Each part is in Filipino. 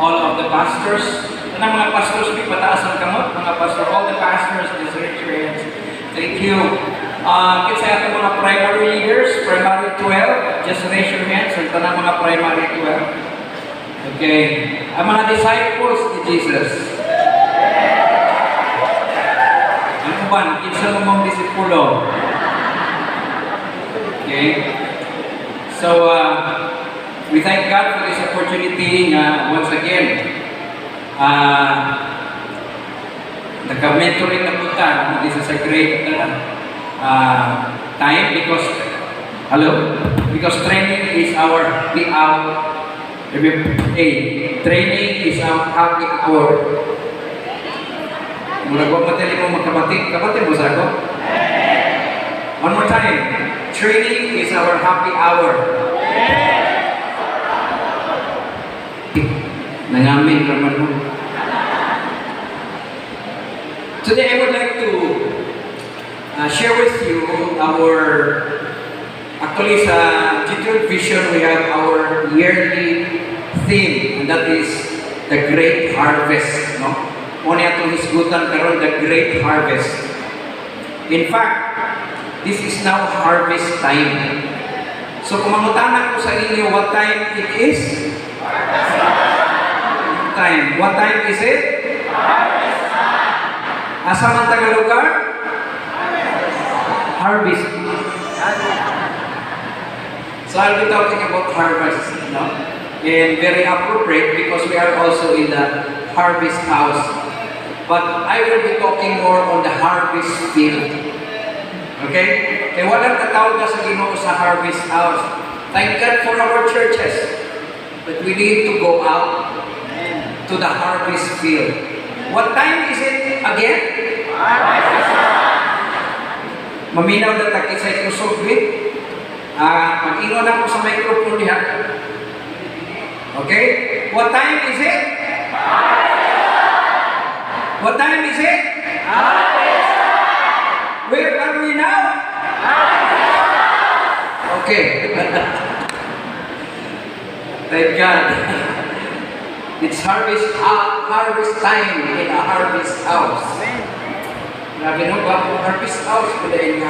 all of the pastors. Ano mga pastors, may pataas ang kamot, mga pastor, all the pastors, just raise your hands. Thank you. Kasi ato mga primary leaders, primary 12, just raise your hands, ang tanang mga primary 12. Okay. Ang mga disciples ni Jesus. Ano ba? Kinsa mo mong disipulo? Okay. So, we thank God for this opportunity once again. Nagka-mentoring na punta. This is a great time because training is our training is our happy hour. Mula ko matali mo magkabating mo sa ako? One more time. Training is our happy hour. Nangamin naman mo. Today I would like to share with you actually sa G12 Vision we have our yearly theme, and that is the Great Harvest. No? Una itong hisgutan karon, the Great Harvest. In fact, this is now harvest time. So kung mangutanan ko sa inyo what time it is? Time. What time is it? Harvest time. Asa man taga lugar? Harvest. So I'll be talking about harvest, no? And very appropriate because we are also in the harvest house. But I will be talking more on the harvest field. Okay? Kaya walang katawag na sa Ginoo sa harvest house. Thank God for our churches. But we need to go out to the harvest field. What time is it again? Harvest time. Maminaw na takisay ko submit. Mag-ingon ako sa microphone diha. Okay? What time is it? What time is it? Where are we now? Okay. Thank God. It's harvest time in a harvest house. Grabe no ba? Harvest house pala yung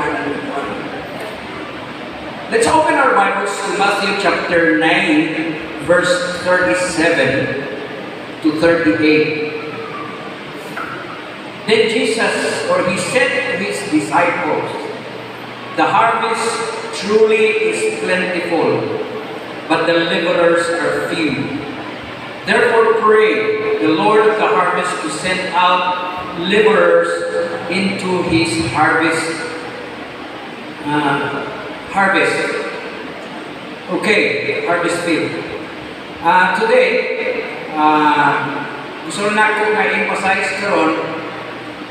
Let's open our Bibles to Matthew chapter 9, verse 37 to 38. Then Jesus, or he said to his disciples, the harvest truly is plentiful, but the laborers are few. Therefore pray the Lord of the harvest to send out laborers into his harvest. Okay, harvest field. Today, gusto na ko nga emphasize karon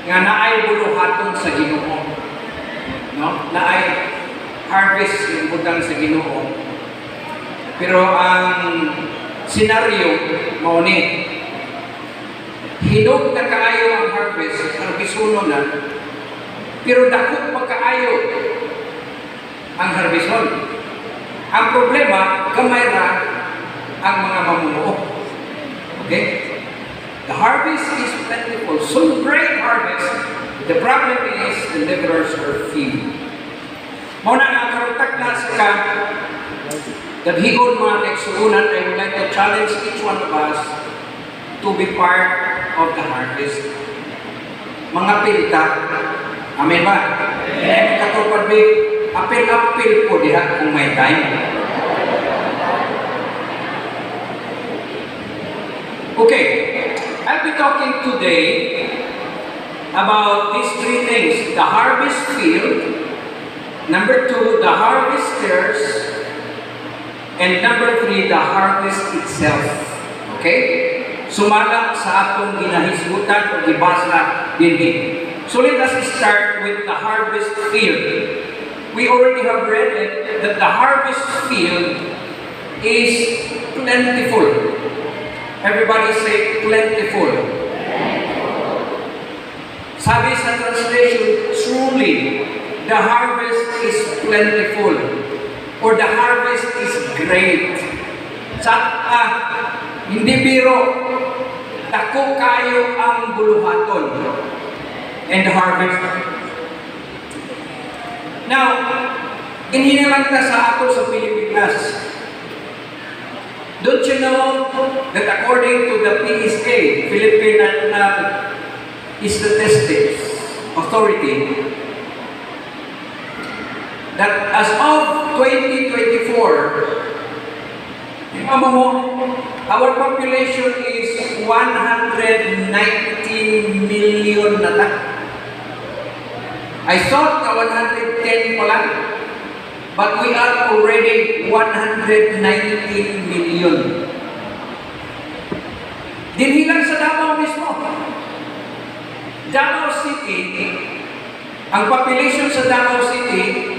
nga naay buluhaton sa Ginoo. No? Naay harvest yung butang sa Ginoo. Pero ang senaryo mao ni hinog na kaayo ang harvest, ang bisuno na. Pero dakot magkaayo ang harveston. Ang problema, gamay ra ang mga mamumuo. Okay? The harvest is plentiful, so great harvest. The problem is the laborers are few. Muna nga karutak na sa daghigon mga kaigsuunan, I would like to challenge each one of us to be part of the harvest. Mga pilita, amen ba? Amen. Katupad ba, apil-apil po diha kung may time. Okay, I'll be talking today about these three things. The harvest field, number 2, the harvesters, and number 3, the harvest itself. Okay? Sumalang sa atong ginahisgutan o gibasa dinhi. So let us start with the harvest field. We already have read it that the harvest field is plentiful. Everybody say plentiful. Sabi sa translation, truly, the harvest is plentiful. Or the harvest is great. Sa Hindi biro. Dako kayo ang buluhaton and the harvest. Now, inhinalang na sa ato sa Pilipinas. Don't you know that according to the PSA, Philippine Statistics Authority, that as of 2024, our population is 119 million na ta. I thought na 110 pa lang, but we are already 119 million. Dinhi lang sa Davao mismo. Davao City, ang population sa Davao City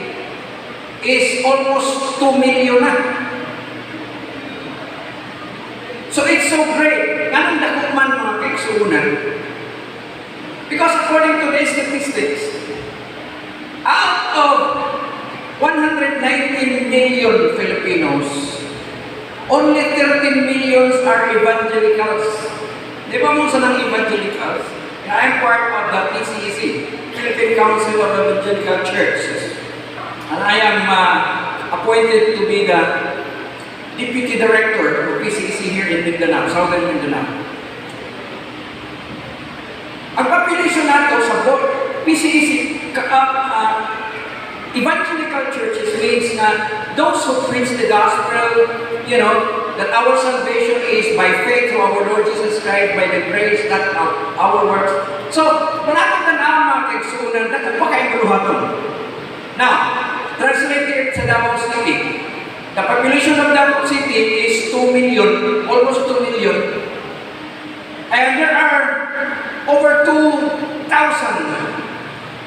is almost 2 million na. So it's so great. Ganun dako man mga kaigsuunan. Because according to the statistics, out of 119 million Filipinos, only 13 millions are evangelicals. Di ba mo sa ng evangelicals? I'm part of the PCEC, Philippine Council of Evangelical Churches. And I am appointed to be the Deputy Director of PCEC here in Mindanao, Southern Mindanao. Ang population nato sa PCEC, evangelical churches means na those who preach the gospel, you know, that our salvation is by faith through our Lord Jesus Christ, by the grace, not our works. So, manatong na mga kaigsuunan, dako pa kayong buluhaton. Now, translated sa Davao City, the population of Davao City is 2 million, almost 2 million. And there are over 2,000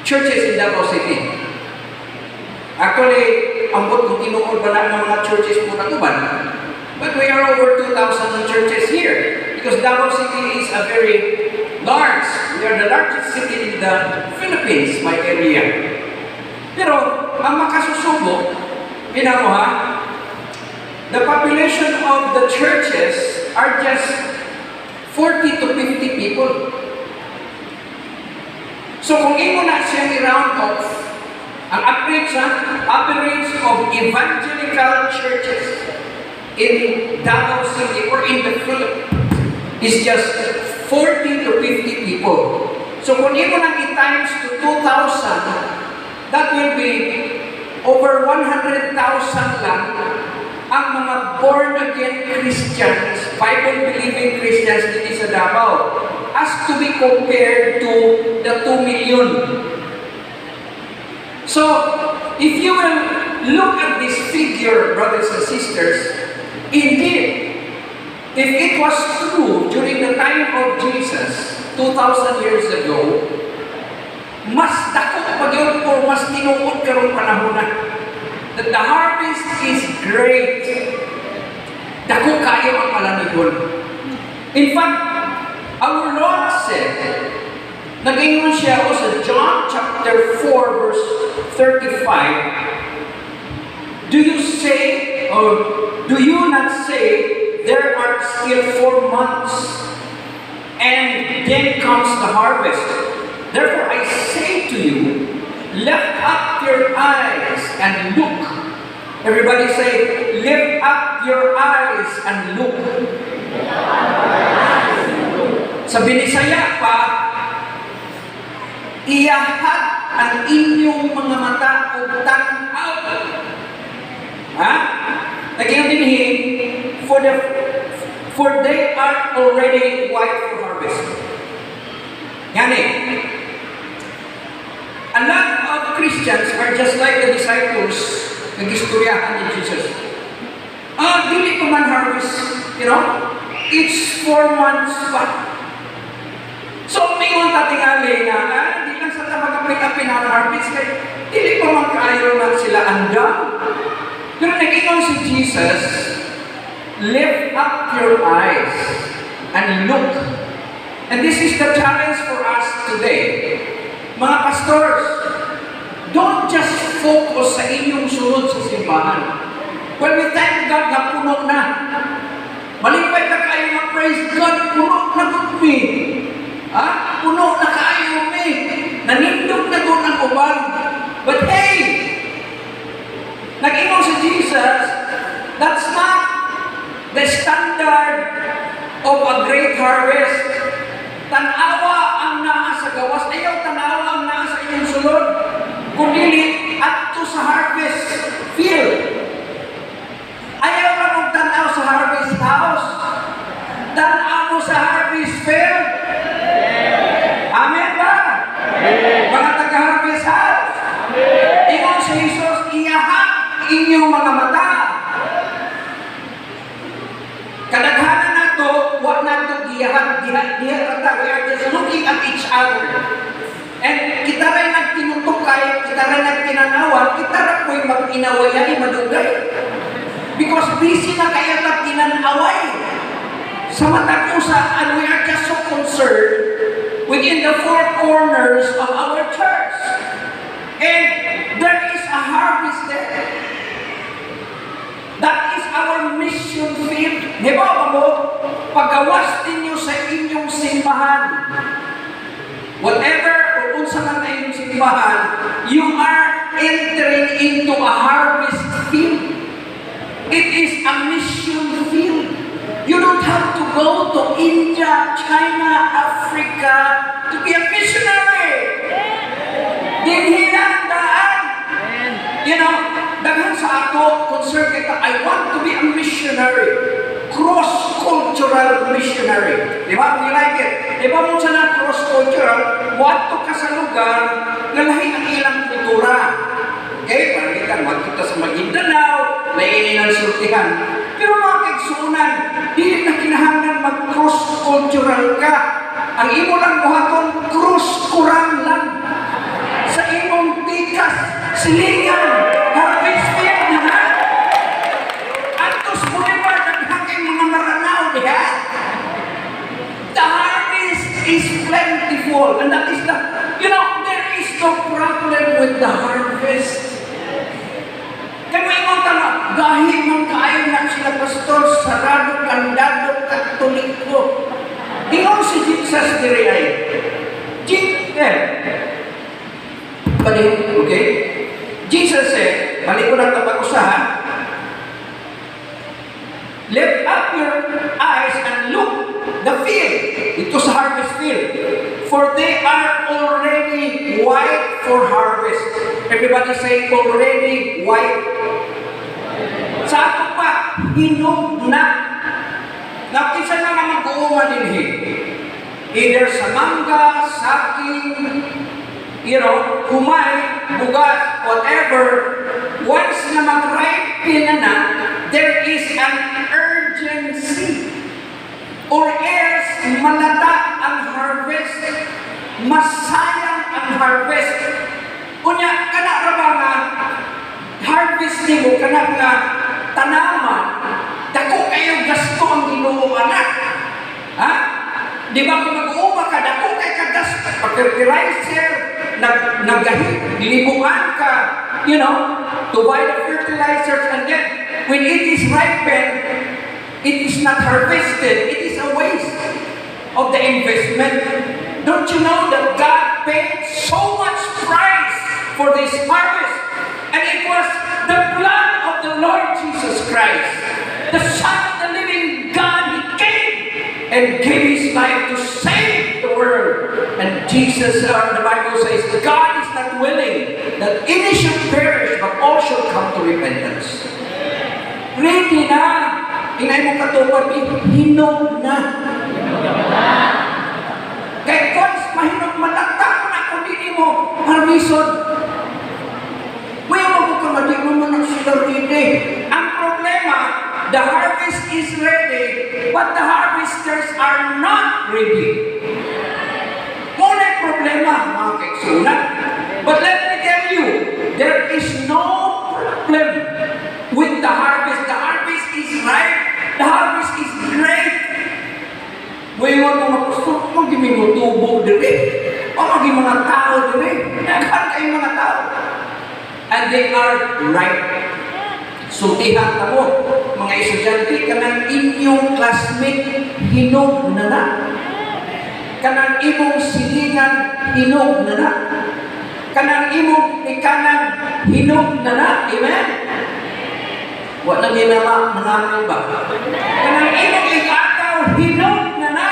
churches in Davao City. Actually, ambot kung tinuod ba na ng mga churches po na tuban. But we are over 2,000 churches here. Because Davao City is a very large, we are the largest city in the Philippines by area. Pero, ang makasusubo, the population of the churches are just 40 to 50 people. So kung imo na siya i-round off, ang average of evangelical churches in Davao City or in the Philippines is just 40 to 50 people. So kung imo na i-times to 2,000, that will be over 100,000 lang ang mga born-again Christians, Bible-believing Christians dito sa Davao, as to be compared to the 2 million. So, if you will look at this figure, brothers and sisters, indeed, if it was true during the time of Jesus, 2,000 years ago, mas dako pa yun o mas tinuod karong panahon na. That the harvest is great. Dako kayo ang palanihon. In fact, our Lord said, nag-ingon siya o sa John chapter 4 verse 35, do you say, or do you not say, there are still 4 months, and then comes the harvest? Therefore I say to you, lift up your eyes and look. Everybody say, lift up your eyes and look. Sa Binisaya pa, iyahat ang inyong mga mata o tanaw. Ha? Nagyan din for they are already white for harvest. Yan eh. A lot of Christians are just like the disciples nag-istoryahan ni Jesus. Dili ko man harvest, you know? It's 4 months pa. So, mingon tatingali na, di lang sa tamagapit-apit na harvest, kaya dili pa man kaayo na sila andam. Pero nag-ingon si Jesus, lift up your eyes and look. And this is the challenge for us today. Mga pastors, don't just focus sa inyong sunod sa simbahan. Well, we thank God na puno na. Malipay na kayo praise God, puno na gud mi. Ha? Puno na kaayo mi. Nanindog na gud ang uban. But hey, nag-ingon si Jesus, that's not the standard of a great harvest. Tanawa ang naa sa gawas. Ayaw tanawa ang naa sa inyong sulod. Kundi adto sa harvest field. Ayaw lang mong tanaw sa harvest house. Tanaw mo sa harvest field. Amen ba? Mga taga-harvest house. Ingon si Jesus, iyahak inyong mga mata. Kadaghanan na to, wag na to iyahak. We are just looking at each other. And kita rin nagtinutukay, kita rin nagtinanawan, kita rin po'y mag-inawayan, madugay. Because busy na kaya na tinanaway. Sa matag usa, and we are just so concerned within the four corners of our church. And there is a harvest there. That is our mission field. Di ba mo? Pagawas ninyo sa inyong simbahan. Whatever o unsa man na inyong simbahan, you are entering into a harvest field. It is a mission field. You don't have to go to India, China, Africa to be a missionary. Dinhi lang daan. You know, daghan sa ato, concern kita, I want to be a missionary. Cross-cultural missionary. Di ba? We like it. Di ba mo sa na cross-cultural, wato ka sa lugar na lahi ang ilang kultura. Okay? Parang kita, wato ka sa Maguindanao, lainin ang sultihan. Pero mga kaigsuunan, di na kinahanglan mag-cross-cultural ka. Ang imo lang buhaton, cross-kuran lang. Sa imong tikas, silingan, harvest field na na. Antos Boulevard, naghanging mga maranaw, diha. The harvest is plentiful. And that is the, you know, there is no problem with the harvest. Kaya mo ingon tama, dahil man kaayo na sila pastor, sarado, kandado, katoliko. Ingon si Jesus diri ay. Okay? Jesus said, balik ko lang tapag-usahan, lift up your eyes and look the field. Ito sa harvest field. For they are already white for harvest. Everybody say, already white. Sa ato pa, hinog na. Nakisa na nga mag-uuma din either sa mangga, saging, you know, humay, bugas, whatever. Once na mag-ripen na, there is an urgency. Or else, malata ang harvest. Masayang ang harvest. Kunya, kana ra ba nga, harvest nimo, kana nga, tanaman, dako kayo gasto ang Ginoo anak. Ha? Di ba kung mag-uuma ka, dako kay ka gasto, pag-fertilizer, naggahit, libuan ka, you know, to buy the fertilizers, and then, when it is ripened, it is not harvested, it is a waste of the investment. Don't you know that God paid so much price for this harvest? And it was the blood of the Lord Jesus Christ, the Son of the living God. He came and gave His life to save the world. And Jesus, the Bible says, God is not willing that any should perish, but all should come to repentance. Ready na. Inay mo katupad, hinog na. Kaya guys, mahinog malata na kung hindi mo harvison. May mo kung hindi mo man sila ready. Ang problema, the harvest is ready, but the harvesters are not ready. Muna yung problema, mga kaigsunan. But let me tell you, there is no problem with the harvest. The harvest is ripe. The harvest is great. Ngayon mga pastor, magiging mga tubo diri. O magiging mga tao diri. Naghan kayo mga tao. And they are ripe. sultihan na mo, mga estudyante, kanang inyong classmate, hinog na na. Kanang imong silingan, hinog na na. Kanang imong ikanan, hinog na na. Amen? Wa na ginama, nangamin ba? Kanang imong ikataw, hinog na na.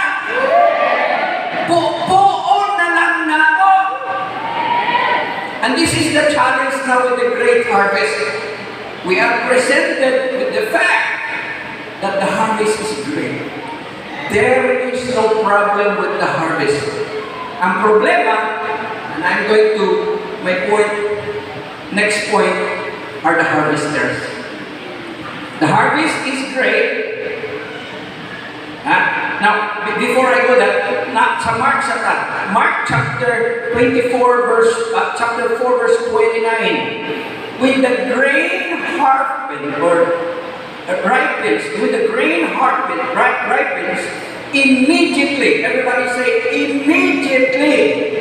Puon na lang na ako. And this is the challenge now with the great harvest. We are presented with the fact that the harvest is great. There is no problem with the harvest. Ang problema, and I'm going to my point, next point, are the harvesters. The harvest is great. Now, before I go that, sa Mark chapter 24, chapter 4, verse 29. When the grain ripens, immediately, everybody say, immediately.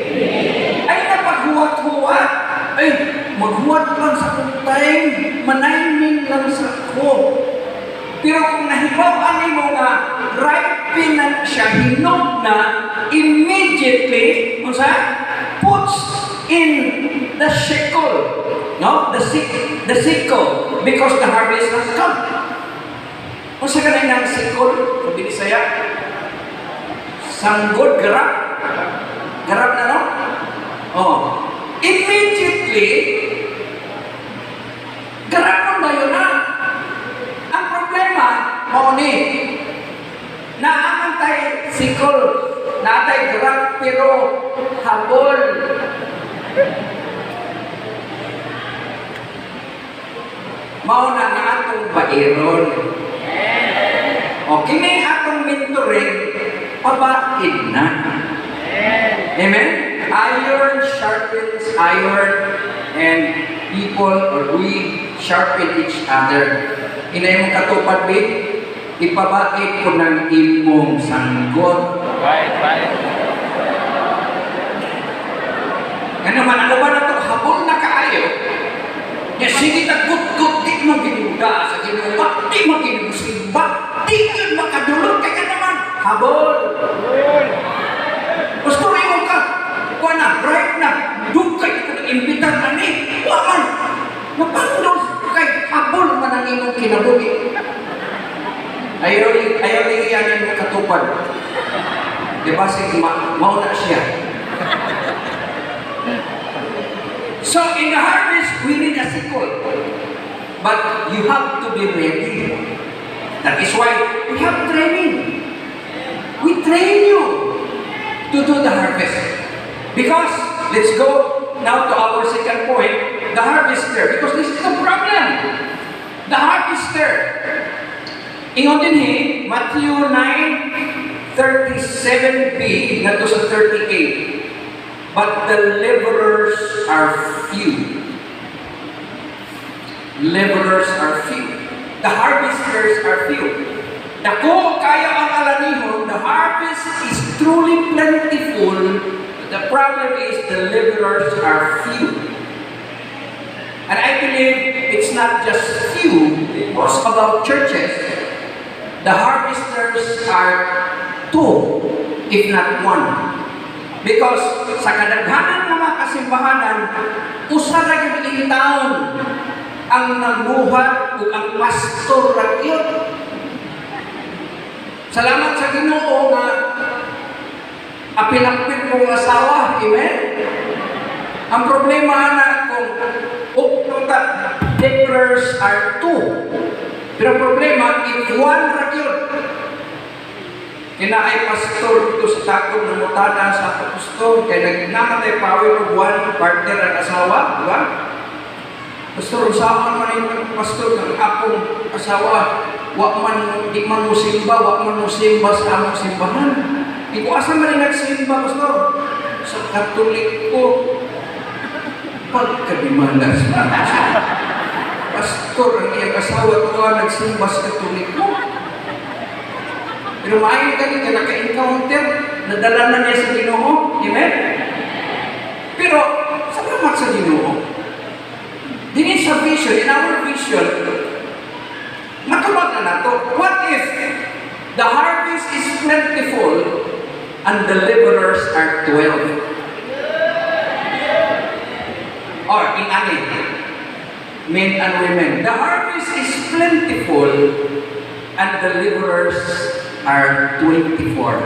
Ay, napaghuwat-huwat. Ay, maghuwat lang sa time, manaymin lang sa ko. Pero kung nahibawan mo nga, ripen na siya, hinog na, immediately, puts in the sickle. No? The sickle. Because the harvest has come. Kung sa ganun ng sickle, kung binisaya, sanggol, garap. Garap na, no? Oh. Immediately, garap mo na yun na. Ang problema, mauni, naaman tayo sickle, natay garap, pero habol. Mauna nga atong bairon. O, kini atong mentoring, pabain na. Amen? Iron sharpens iron, and people or we sharpen each other. Inay mong katupad, babe, ipabait ko ng imong sanggot. Right. Ano man, ano ba na ito? Habol na kaayo. Ya sige na gut-gut, di maginuda sa ginuba, di maginusimba, di yun makadulog, kaya naman, habol. Gusto rin mo ka, kuha na, bright na, dugay ko na imbitan na ni, waman, napandol, kay habol man ang imong kinabuhi. Ayaw iyanin mo katupad. Diba, sige, mauna siya. So in the harvest, we need a sickle. But you have to be ready. That is why we have training. We train you to do the harvest. Because, let's go now to our second point, the harvester. Because this is the problem. The harvester. Ingon din Matthew 9:37b, nato sa 38. But the laborers are few. Laborers are few. The harvesters are few. Dako kaya ang alanihon, the harvest is truly plentiful. The problem is the laborers are few. And I believe it's not just few, it's about churches. The harvesters are two, if not one. Because sa kadaghanan ng mga kasimbahanan, usa ra gyud in taon ang nagbuhat ug ang pastor ra gyud. Salamat sa Ginoo nga apil-apil kong asawa, amen? Ang problema na kung laborers are two. Pero problema, if one ra gyud, kinaay pastor dito sa takong namutana sa pastor, kaya nagnamatay power of one partner ang asawa, di ba? Pastor, usapan man yung pastor ng akong asawa, di man mo simba sa among simbahan. Di ko asa man yung nagsimba, pastor? Sa Katolik ko, pagkadimanas na. Pastor, ang iyang asawa ko nagsimba sa Katolik ko. Pero maayon kami ka naka-encounter, nadala na niya sa Ginoo. Amen? Pero, salamat sa Ginoo. Din sa vision, in our vision, matulog na nato. What if the harvest is plentiful and the laborers are 12? Or in ani, men and women, the harvest is plentiful and the laborers are 24.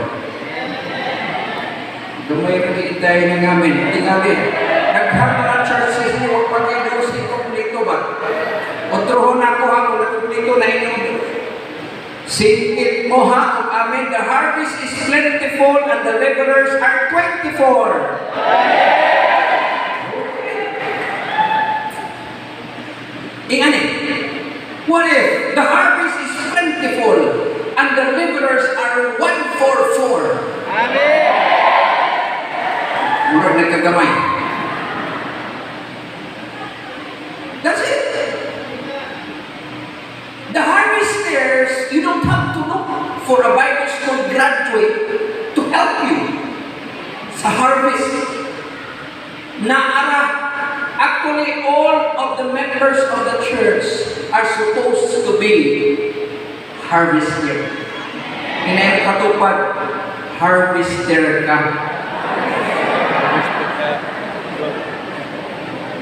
Dumay na kiitay na ngamin. Tingali, naghang mga churches ni huwag pag-idaw si kumplito ba? Otrohon ako ha, kung nakumplito na inyong singit mo ha, kung amin, the harvest is plentiful and the laborers are 24. Ingani, what if the harvest is plentiful and the laborers are 144? Amen. Murag nagkagamay. That's it. The harvesters, you don't have to look for a Bible school graduate to help you sa harvest. Naara, actually all of the members of the church are supposed to be harvester. Hinayang katupad, harvester ka.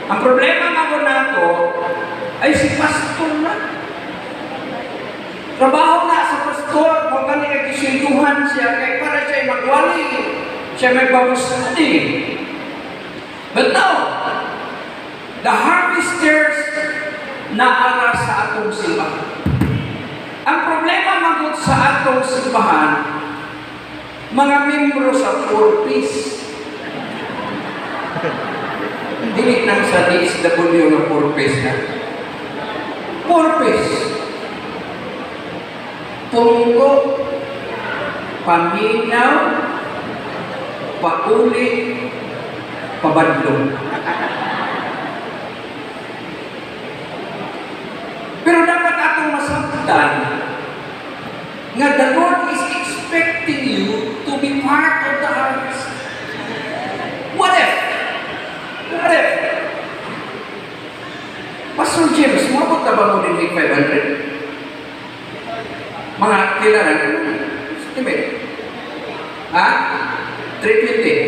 Ang problema nga nato ay si pastor na. Trabaho na sa pastor, kung kani nagkisinduhan siya, kaya para siya magwali, siya may babustuti. But now, the harvesters naara sa atong simbahan. Ang problema magod sa atong simbahan, mga membro sa purpose. Dili nang sa DSW ng purpose na. Purpose. Pungko, paminaw, pauli, pabadlong. Pero dapat atong masabtan nga the Lord is expecting you to be part of the harvest. What if? What if? Pastor James, mabot na ba mo din 500? Mga kailangan, estimate. Ha? 320.